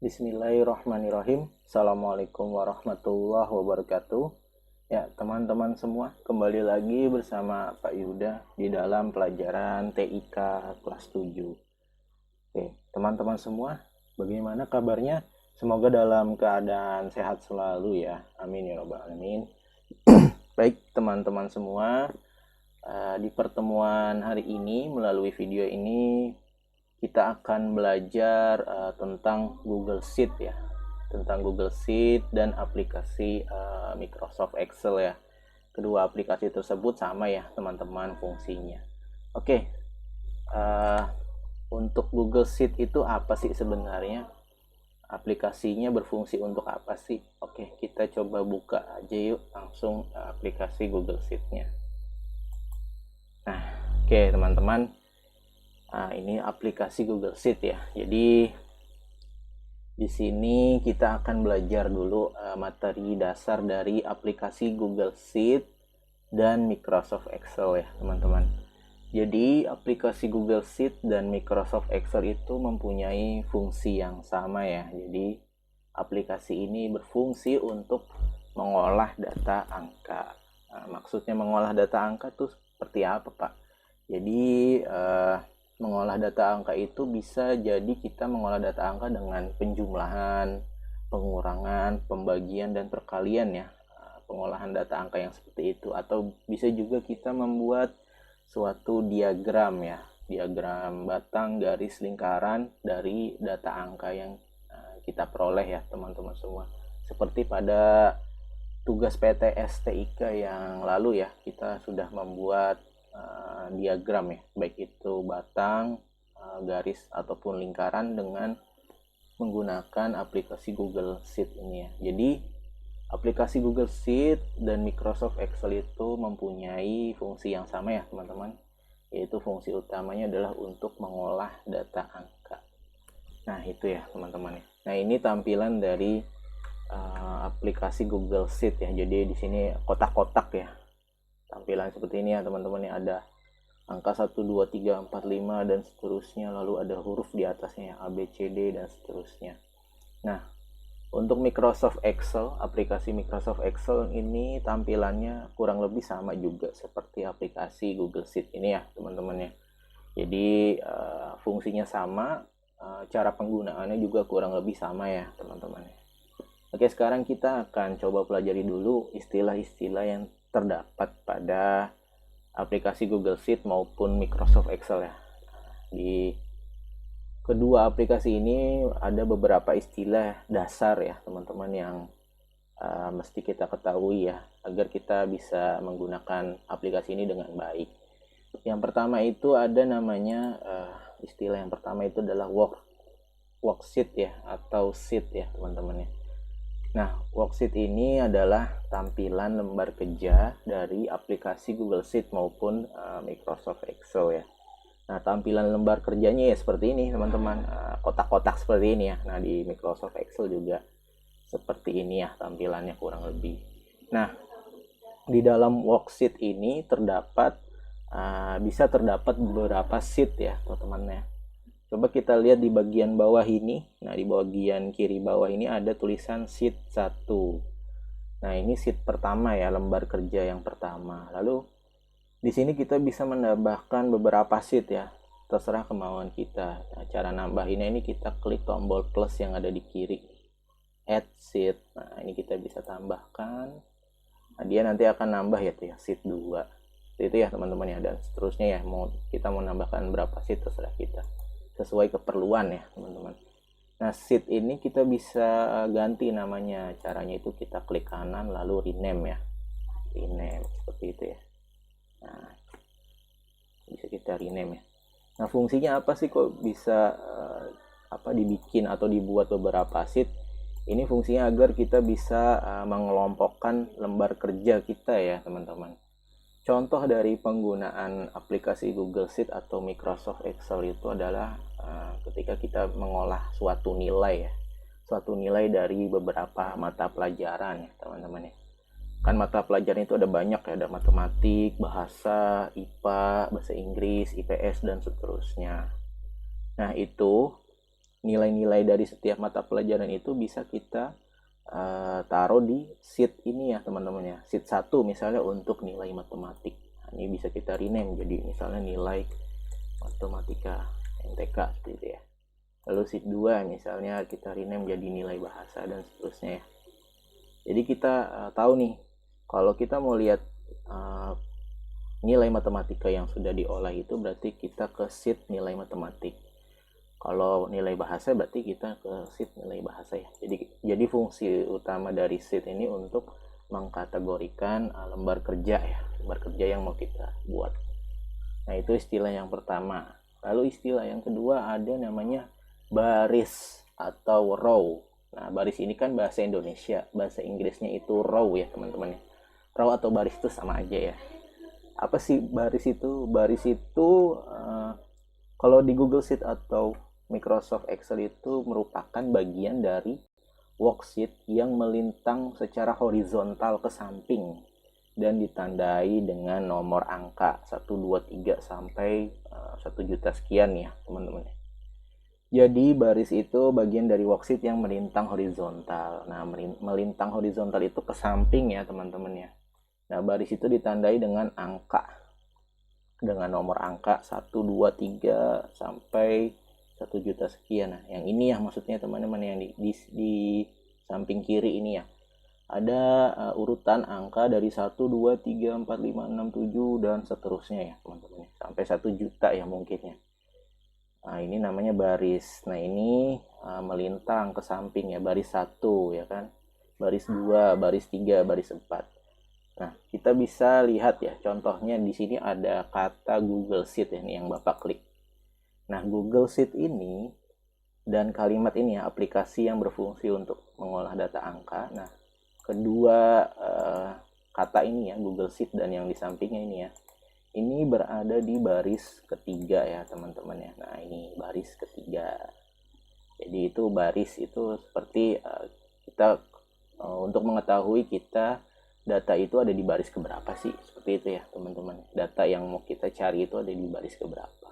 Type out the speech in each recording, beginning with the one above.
Bismillahirrahmanirrahim. Assalamualaikum warahmatullahi wabarakatuh. Ya, teman-teman semua, kembali lagi bersama Pak Yuda di dalam pelajaran TIK kelas 7. Oke, teman-teman semua, bagaimana kabarnya? Semoga dalam keadaan sehat selalu ya. Amin ya rabbal alamin. Baik, teman-teman semua, di pertemuan hari ini melalui video ini kita akan belajar tentang Google Sheet ya, tentang Google Sheet dan aplikasi Microsoft Excel ya. Kedua aplikasi tersebut sama ya teman-teman fungsinya. Oke, untuk Google Sheet itu apa sih sebenarnya? Aplikasinya berfungsi untuk apa sih? Oke, kita coba buka aja yuk langsung aplikasi Google Sheet-nya. Nah, oke teman-teman. Nah, ini aplikasi Google Sheet ya. Jadi di sini kita akan belajar dulu materi dasar dari aplikasi Google Sheet dan Microsoft Excel ya, teman-teman. Jadi aplikasi Google Sheet dan Microsoft Excel itu mempunyai fungsi yang sama ya. Jadi aplikasi ini berfungsi untuk mengolah data angka. Nah, maksudnya mengolah data angka tuh seperti apa, Pak? Jadi mengolah data angka itu bisa jadi kita mengolah data angka dengan penjumlahan, pengurangan, pembagian, dan perkalian ya. Pengolahan data angka yang seperti itu. Atau bisa juga kita membuat suatu diagram ya. Diagram batang, garis, lingkaran dari data angka yang kita peroleh ya teman-teman semua. Seperti pada tugas PTS TIK yang lalu ya, kita sudah membuat diagram ya, baik itu batang, garis ataupun lingkaran dengan menggunakan aplikasi Google Sheet ini ya. Jadi aplikasi Google Sheet dan Microsoft Excel itu mempunyai fungsi yang sama ya teman-teman, yaitu fungsi utamanya adalah untuk mengolah data angka. Nah itu ya teman-teman ya. Nah ini tampilan dari aplikasi Google Sheet ya. Jadi di sini kotak-kotak ya, tampilan seperti ini ya teman-teman ya. Ada angka 1, 2, 3, 4, 5 dan seterusnya, lalu ada huruf di atasnya A, B, C, D dan seterusnya. Nah untuk Microsoft Excel, aplikasi Microsoft Excel ini tampilannya kurang lebih sama juga seperti aplikasi Google Sheet ini ya teman-teman ya. Jadi fungsinya sama, cara penggunaannya juga kurang lebih sama ya teman-teman ya. Oke, sekarang kita akan coba pelajari dulu istilah-istilah yang terdapat pada aplikasi Google Sheet maupun Microsoft Excel ya. Di kedua aplikasi ini ada beberapa istilah dasar ya teman-teman yang mesti kita ketahui ya agar kita bisa menggunakan aplikasi ini dengan baik. Yang pertama itu ada namanya istilah yang pertama itu adalah worksheet ya atau sheet ya teman-teman ya. Nah, worksheet ini adalah tampilan lembar kerja dari aplikasi Google Sheet maupun Microsoft Excel ya. Nah, tampilan lembar kerjanya ya seperti ini teman-teman, kotak-kotak seperti ini ya. Nah, di Microsoft Excel juga seperti ini ya tampilannya kurang lebih. Nah, di dalam worksheet ini bisa terdapat beberapa sheet ya teman-teman ya. Coba kita lihat di bagian bawah ini. Nah, di bagian kiri bawah ini ada tulisan sheet 1. Nah, ini sheet pertama ya, lembar kerja yang pertama. Lalu di sini kita bisa menambahkan beberapa sheet ya. Terserah kemauan kita. Nah, cara nambahinnya ini kita klik tombol plus yang ada di kiri. Add sheet. Nah, ini kita bisa tambahkan. Nah, dia nanti akan nambah ya tuh ya, sheet 2. Itu ya teman-teman ya, dan seterusnya ya. Kita mau nambahkan berapa sheet terserah kita, sesuai keperluan ya teman-teman. Nah sheet ini kita bisa ganti namanya. Caranya itu kita klik kanan lalu rename ya, rename seperti itu ya. Nah bisa kita rename ya. Nah fungsinya apa sih kok bisa dibikin atau dibuat beberapa sheet? Ini fungsinya agar kita bisa mengelompokkan lembar kerja kita ya teman-teman. Contoh dari penggunaan aplikasi Google Sheet atau Microsoft Excel itu adalah ketika kita mengolah suatu nilai ya, suatu nilai dari beberapa mata pelajaran ya teman-teman ya. Kan mata pelajaran itu ada banyak ya, ada matematik, bahasa, IPA, bahasa Inggris, IPS dan seterusnya. Nah itu nilai-nilai dari setiap mata pelajaran itu bisa kita taruh di sheet ini ya teman-teman ya. Sheet 1 misalnya untuk nilai matematik. Nah, ini bisa kita rename jadi misalnya nilai matematika MTK seperti itu ya. Lalu sheet 2 misalnya kita rename jadi nilai bahasa dan seterusnya ya. Jadi kita tahu nih, kalau kita mau lihat nilai matematika yang sudah diolah itu berarti kita ke sheet nilai matematik. Kalau nilai bahasa berarti kita ke sheet nilai bahasa ya. Jadi fungsi utama dari sheet ini untuk mengkategorikan lembar kerja ya, lembar kerja yang mau kita buat. Nah, itu istilah yang pertama. Lalu istilah yang kedua ada namanya baris atau row. Nah, baris ini kan bahasa Indonesia, bahasa Inggrisnya itu row ya teman-teman. Row atau baris itu sama aja ya. Apa sih baris itu? Baris itu kalau di Google Sheet atau Microsoft Excel itu merupakan bagian dari worksheet yang melintang secara horizontal ke samping dan ditandai dengan nomor angka 1, 2, 3 sampai 1 juta sekian ya teman-teman. Jadi baris itu bagian dari worksheet yang melintang horizontal. Nah, melintang horizontal itu ke samping ya teman-teman ya. Nah, baris itu ditandai dengan angka, dengan nomor angka 1, 2, 3 sampai 1 juta sekian. Nah, yang ini ya maksudnya teman-teman yang di samping kiri ini ya. Ada urutan angka dari 1, 2, 3, 4, 5, 6, 7 dan seterusnya ya teman-teman. Sampai 1 juta ya mungkin ya. Nah, ini namanya baris. Nah, ini melintang ke samping ya, baris 1 ya kan. Baris 2, baris 3, baris 4. Nah, kita bisa lihat ya, contohnya di sini ada kata Google Sheet ya, ini yang Bapak klik. Nah, Google Sheet ini dan kalimat ini ya, aplikasi yang berfungsi untuk mengolah data angka. Nah, kedua kata ini ya, Google Sheet dan yang di sampingnya ini ya, ini berada di baris ketiga ya teman-teman ya. Nah, ini baris ketiga. Jadi itu baris itu seperti kita untuk mengetahui kita data itu ada di baris keberapa sih, seperti itu ya teman-teman. Data yang mau kita cari itu ada di baris keberapa.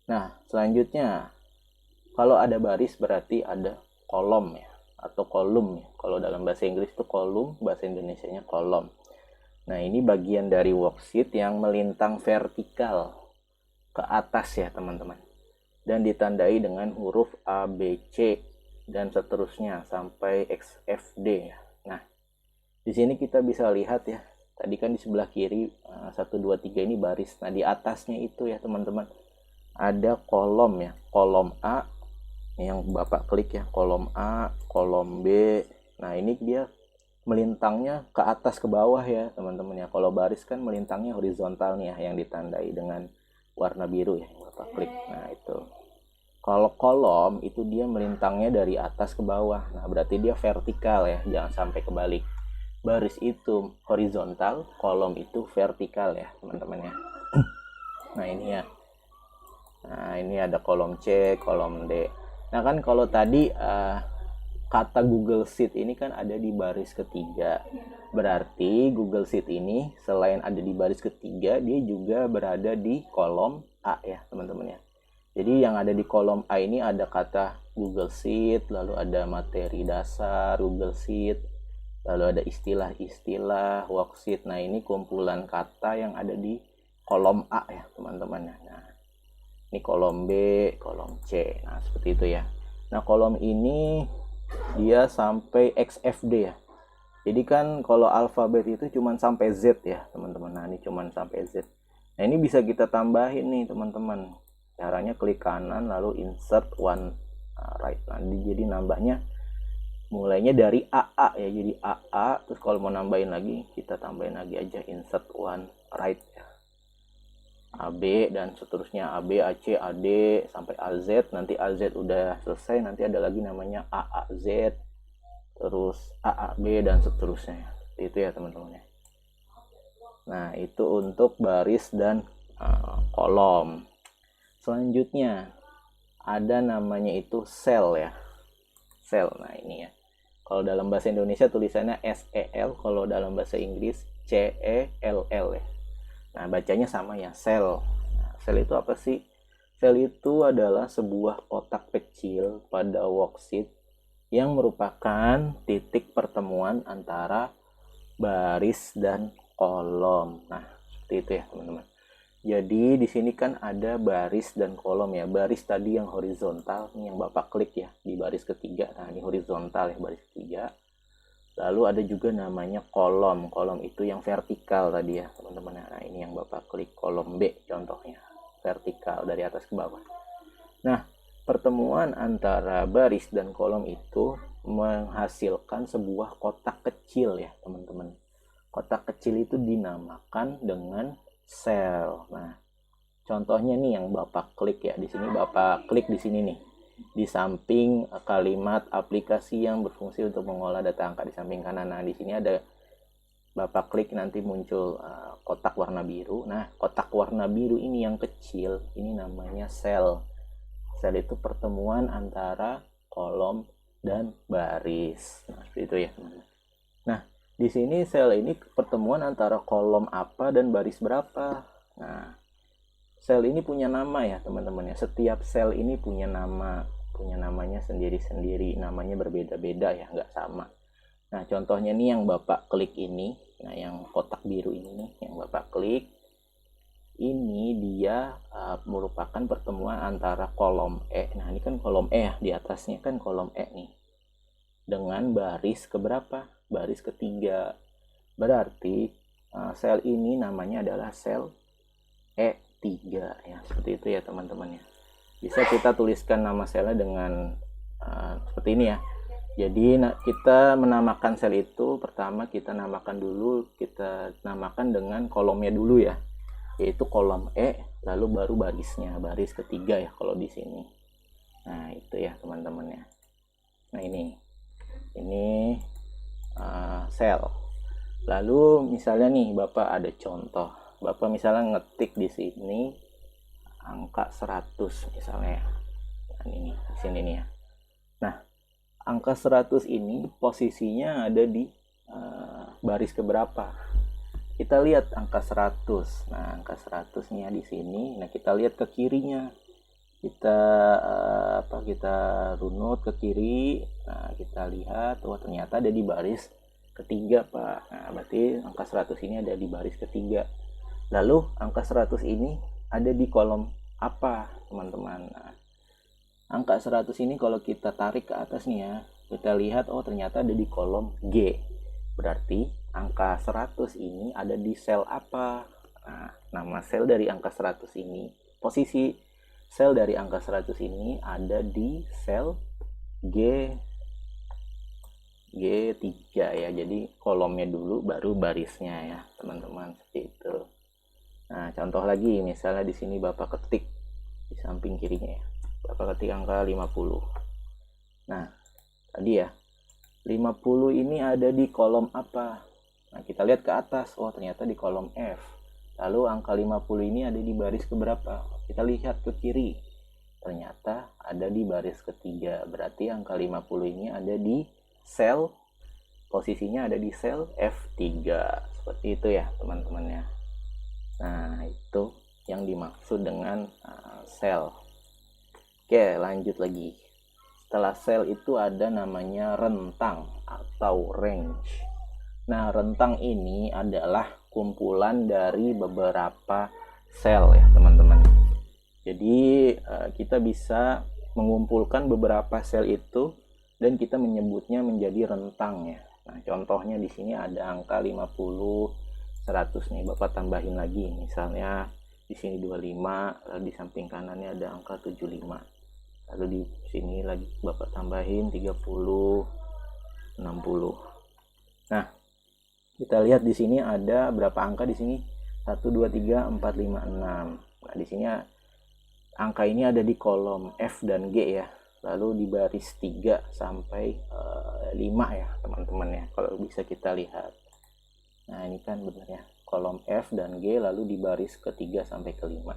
Nah, selanjutnya kalau ada baris berarti ada kolom ya, atau kolom ya. Kalau dalam bahasa Inggris itu kolom, bahasa Indonesianya kolom. Nah, ini bagian dari worksheet yang melintang vertikal ke atas ya teman-teman. Dan ditandai dengan huruf A, B, C dan seterusnya sampai XFD ya. Nah, di sini kita bisa lihat ya. Tadi kan di sebelah kiri 1, 2, 3 ini baris. Nah, di atasnya itu ya teman-teman ada kolom ya. Kolom A yang Bapak klik ya, kolom A, kolom B. Nah, ini dia melintangnya ke atas ke bawah ya teman-teman ya. Kalau baris kan melintangnya horizontal nih ya, yang ditandai dengan warna biru ya, yang Bapak klik. Nah, itu. Kalau kolom itu dia melintangnya dari atas ke bawah. Nah, berarti dia vertikal ya, jangan sampai kebalik. Baris itu horizontal, kolom itu vertikal ya teman-teman ya. Nah, ini ya. Nah, ini ada kolom C, kolom D. Nah, kan kalau tadi kata Google Sheet ini kan ada di baris ketiga. Berarti Google Sheet ini selain ada di baris ketiga, dia juga berada di kolom A ya teman-teman ya. Jadi yang ada di kolom A ini ada kata Google Sheet, lalu ada materi dasar Google Sheet, lalu ada istilah-istilah worksheet. Nah, ini kumpulan kata yang ada di kolom A ya teman-teman. Nah, ini kolom B, kolom C. Nah, seperti itu ya. Nah, kolom ini dia sampai XFD ya. Jadi kan kalau alfabet itu cuma sampai Z ya teman-teman. Nah, ini cuma sampai Z. Nah, ini bisa kita tambahin nih teman-teman. Caranya klik kanan lalu insert one right. Nah, jadi nambahnya mulainya dari AA ya. Jadi AA, terus kalau mau nambahin lagi kita tambahin lagi aja insert one right ya. AB dan seterusnya, AB, AC, AD sampai AZ. Nanti AZ udah selesai, nanti ada lagi namanya AAZ, terus AAB dan seterusnya. Itu ya teman-teman ya. Nah, itu untuk baris dan kolom. Selanjutnya ada namanya itu sel ya, sel. Nah, ini ya, kalau dalam bahasa Indonesia tulisannya SEL, kalau dalam bahasa Inggris CELL ya. Nah, bacanya sama ya, sel. Nah, sel itu apa sih? Sel itu adalah sebuah kotak kecil pada worksheet yang merupakan titik pertemuan antara baris dan kolom. Nah, seperti itu ya, teman-teman. Jadi di sini kan ada baris dan kolom ya. Baris tadi yang horizontal, ini yang Bapak klik ya di baris ketiga. Nah, ini horizontal ya, baris ketiga. Lalu ada juga namanya kolom. Kolom itu yang vertikal tadi ya, teman-teman. Nah, ini yang Bapak klik, kolom B contohnya. Vertikal dari atas ke bawah. Nah, pertemuan antara baris dan kolom itu menghasilkan sebuah kotak kecil ya, teman-teman. Kotak kecil itu dinamakan dengan sel. Nah, contohnya nih yang Bapak klik ya, di sini Bapak klik di sini nih. Di samping kalimat aplikasi yang berfungsi untuk mengolah data angka di samping kanan. Nah, di sini ada Bapak klik nanti muncul kotak warna biru. Nah, kotak warna biru ini yang kecil, ini namanya sel. Sel itu pertemuan antara kolom dan baris. Nah, seperti itu ya, teman-teman. Nah, di sini sel ini pertemuan antara kolom apa dan baris berapa. Nah, sel ini punya nama ya, teman-teman ya. Setiap sel ini punya nama, punya namanya sendiri-sendiri. Namanya berbeda-beda ya, nggak sama. Nah, contohnya nih yang Bapak klik ini, nah yang kotak biru ini nih, yang Bapak klik, ini dia merupakan pertemuan antara kolom E. Nah, ini kan kolom E ya, di atasnya kan kolom E nih. Dengan baris keberapa? Baris ketiga. Berarti sel ini namanya adalah sel E3 ya, seperti itu ya, teman-teman ya. Bisa kita tuliskan nama selnya dengan seperti ini ya. Jadi kita menamakan sel itu, pertama kita namakan dengan kolomnya dulu ya, yaitu kolom E, lalu baru barisnya, baris ketiga ya kalau di sini. Nah, itu ya, teman-teman ya. Nah, ini sel. Lalu misalnya nih Bapak ada contoh, Bapak misalnya ngetik di sini angka 100 misalnya. Nah, ini di sini nih ya. Nah, angka 100 ini posisinya ada di baris keberapa? Kita lihat angka 100. Nah, angka 100-nya di sini. Nah, kita lihat ke kirinya. Kita runut ke kiri. Nah, kita lihat ternyata ada di baris ketiga, Pak. Nah, berarti angka 100 ini ada di baris ketiga. Lalu angka 100 ini ada di kolom apa, teman-teman? Nah, angka 100 ini kalau kita tarik ke atasnya, kita lihat ternyata ada di kolom G. Berarti angka 100 ini ada di sel apa? Nah, nama sel dari angka 100 ini, posisi sel dari angka 100 ini ada di sel G3 ya. Jadi kolomnya dulu baru barisnya ya, teman-teman, seperti itu. Nah, contoh lagi misalnya di sini Bapak ketik di samping kirinya ya. Bapak ketik angka 50. Nah, tadi ya, 50 ini ada di kolom apa? Nah, kita lihat ke atas, ternyata di kolom F. Lalu angka 50 ini ada di baris keberapa? Kita lihat ke kiri, ternyata ada di baris ketiga. Berarti angka 50 ini ada di sel, posisinya ada di sel F3. Seperti itu ya, teman-teman ya. Nah, itu yang dimaksud dengan sel. Oke, lanjut lagi. Setelah sel itu ada namanya rentang atau range. Nah, rentang ini adalah kumpulan dari beberapa sel ya, teman-teman. Jadi kita bisa mengumpulkan beberapa sel itu dan kita menyebutnya menjadi rentang ya. Nah, contohnya di sini ada angka 50, 100 nih, Bapak tambahin lagi. Misalnya di sini 25, lalu di samping kanannya ada angka 75. Lalu di sini lagi Bapak tambahin 30, 60. Nah, kita lihat di sini ada berapa angka di sini? 1 2 3 4 5 6. Nah, di sini angka ini ada di kolom F dan G ya. Lalu di baris 3 sampai 5 ya, teman-teman ya. Kalau bisa kita lihat. Nah, ini kan benar ya. Kolom F dan G lalu di baris ke-3 sampai ke-5.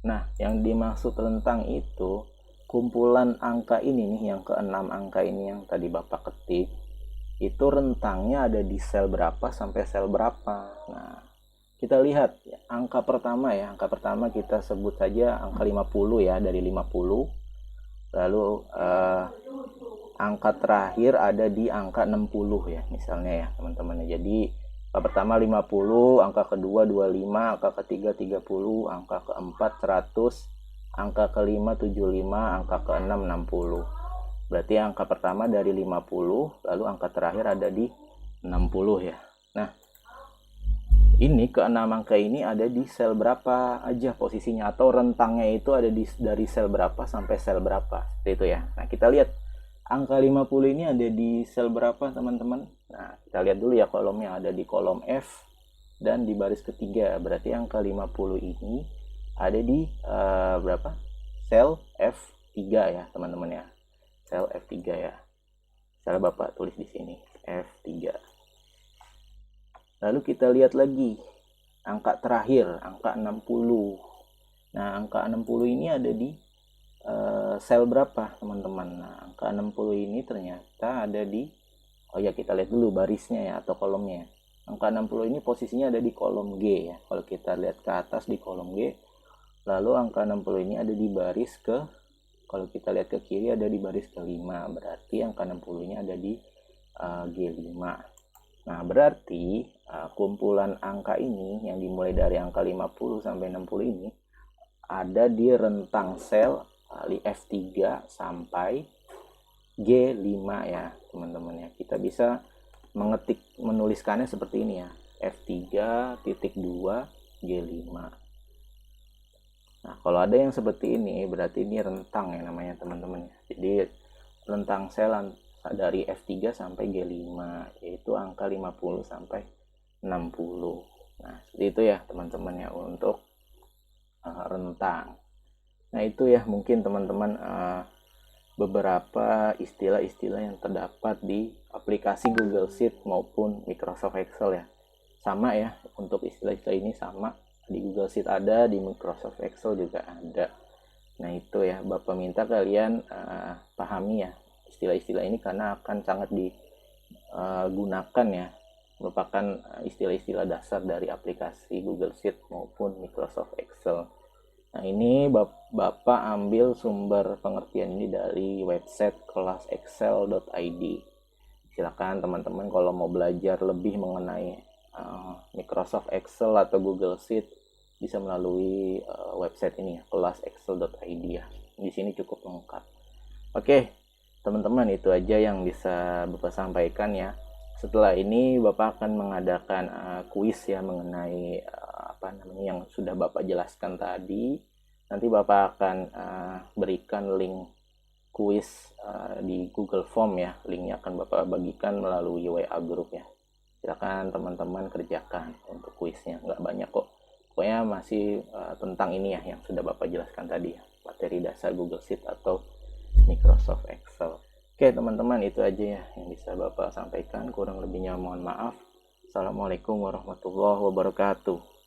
Nah, yang dimaksud rentang itu kumpulan angka ini nih, yang ke-6 angka ini yang tadi Bapak ketik, itu rentangnya ada di sel berapa sampai sel berapa. Nah, kita lihat ya, angka pertama ya. Angka pertama kita sebut saja angka 50 ya, dari 50. Lalu angka terakhir ada di angka 60 ya, misalnya ya teman-teman. Jadi angka pertama 50, angka kedua 25, angka ketiga 30, angka keempat 100, angka kelima 75, angka keenam 60. Berarti angka pertama dari 50, lalu angka terakhir ada di 60 ya. Nah, ini keenam angka ini ada di sel berapa aja posisinya, atau rentangnya itu ada dari sel berapa sampai sel berapa, seperti itu ya. Nah, kita lihat angka 50 ini ada di sel berapa teman-teman. Nah, kita lihat dulu ya kolomnya, ada di kolom F dan di baris ketiga. Berarti angka 50 ini ada di berapa? Sel F3 ya teman-teman ya. Sel F3 ya. Sel Bapak tulis di sini, F3. Lalu kita lihat lagi angka terakhir, angka 60. Nah, angka 60 ini ada di sel berapa teman-teman. Nah, angka 60 ini ternyata ada di, oh ya kita lihat dulu barisnya ya, atau kolomnya. Angka 60 ini posisinya ada di kolom G ya. Kalau kita lihat ke atas di kolom G, lalu angka 60 ini ada di baris ke, kalau kita lihat ke kiri ada di baris ke-5. Berarti angka 60 ini ada di G5. Nah, berarti kumpulan angka ini yang dimulai dari angka 50 sampai 60 ini ada di rentang sel F3 sampai G5 ya teman-teman ya. Kita bisa menuliskannya seperti ini ya, F3.2 G5. Nah, kalau ada yang seperti ini berarti ini rentang ya namanya teman-teman ya. Jadi rentang sel dari F3 sampai G5 yaitu angka 50 sampai 60. Nah, seperti itu ya teman-teman ya untuk rentang. Nah, itu ya mungkin teman-teman beberapa istilah-istilah yang terdapat di aplikasi Google Sheet maupun Microsoft Excel ya. Sama ya, untuk istilah-istilah ini sama, di Google Sheet ada, di Microsoft Excel juga ada. Nah, itu ya Bapak minta kalian pahami ya istilah-istilah ini karena akan sangat digunakan ya, merupakan istilah-istilah dasar dari aplikasi Google Sheet maupun Microsoft Excel. Nah, ini Bapak ambil sumber pengertian ini dari website kelasexcel.id. Silakan teman-teman kalau mau belajar lebih mengenai Microsoft Excel atau Google Sheet bisa melalui website ini ya, kelasexcel.id ya. Di sini cukup lengkap. Oke, teman-teman itu aja yang bisa Bapak sampaikan ya. Setelah ini Bapak akan mengadakan kuis ya mengenai yang sudah Bapak jelaskan tadi. Nanti Bapak akan berikan link kuis di Google Form ya. Linknya akan Bapak bagikan melalui WA group ya. Silakan teman-teman kerjakan untuk kuisnya, nggak banyak kok. Pokoknya masih tentang ini ya yang sudah Bapak jelaskan tadi ya, materi dasar Google Sheet atau Microsoft Excel. Oke teman-teman, itu aja ya yang bisa Bapak sampaikan. Kurang lebihnya mohon maaf. Assalamualaikum warahmatullahi wabarakatuh.